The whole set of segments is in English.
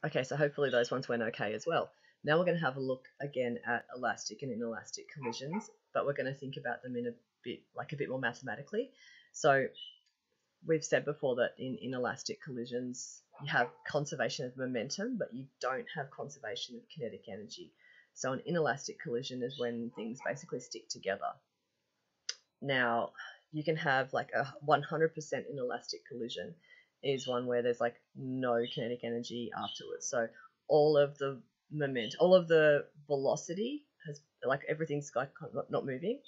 Okay, so hopefully those ones went okay as well. Now we're going to have a look again at elastic and inelastic collisions, but we're going to think about them in a bit more mathematically. So we've said before that in inelastic collisions, you have conservation of momentum, but you don't have conservation of kinetic energy. So an inelastic collision is when things basically stick together. Now, you can have like a 100% inelastic collision is one where there's like no kinetic energy afterwards. So all of the all of the velocity has, like, everything's like not moving,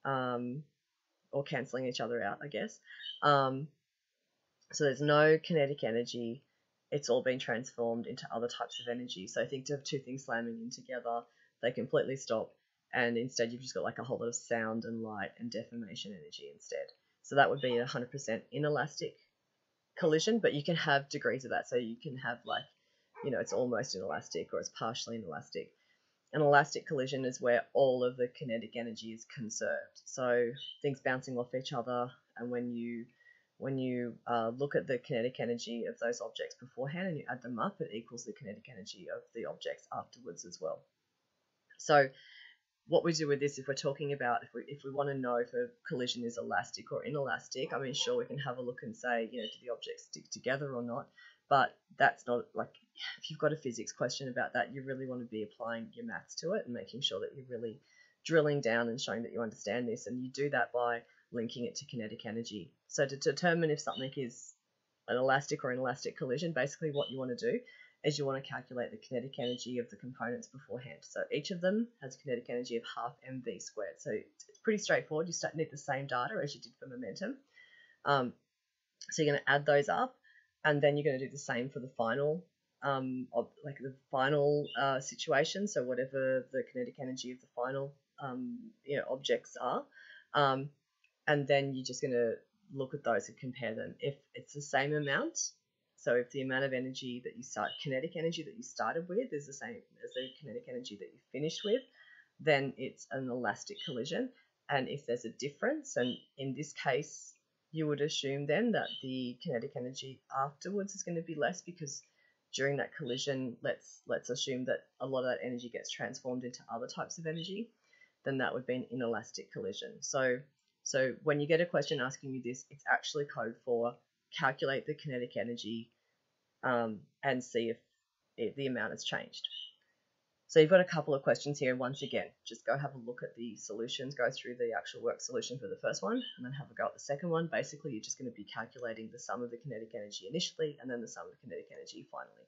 or cancelling each other out, I guess. So there's no kinetic energy. It's all been transformed into other types of energy. So think of two things slamming in together, they completely stop, and instead you've just got like a whole lot of sound and light and deformation energy instead. So that would be a 100% inelastic collision, but you can have degrees of that. So you can have like, it's almost inelastic or it's partially inelastic. An elastic collision is where all of the kinetic energy is conserved. So things bouncing off each other, and when you look at the kinetic energy of those objects beforehand and you add them up, it equals the kinetic energy of the objects afterwards as well. So what we do with this, if we're talking about, if we want to know if a collision is elastic or inelastic, I mean, sure, we can have a look and say, do the objects stick together or not? But that's not, like, if you've got a physics question about that, you really want to be applying your maths to it and making sure that you're really drilling down and showing that you understand this. And you do that by linking it to kinetic energy. So to determine if something is an elastic or inelastic collision, basically what you want to do is you want to calculate the kinetic energy of the components beforehand. So each of them has a kinetic energy of half mv squared. So it's pretty straightforward. You need the same data as you did for momentum. So you're going to add those up, and then you're going to do the same for the final, situation. So whatever the kinetic energy of the final, objects are, and then you're just going to look at those and compare them. If it's the same amount, so if the amount of energy that kinetic energy that you started with is the same as the kinetic energy that you finished with, then it's an elastic collision. And if there's a difference, and in this case, you would assume then that the kinetic energy afterwards is going to be less, because during that collision, let's assume that a lot of that energy gets transformed into other types of energy, then that would be an inelastic collision. So when you get a question asking you this, it's actually code for calculate the kinetic energy, and see if the amount has changed. So you've got a couple of questions here. Once again, just go have a look at the solutions, go through the actual work solution for the first one, and then have a go at the second one. Basically, you're just going to be calculating the sum of the kinetic energy initially, and then the sum of the kinetic energy finally.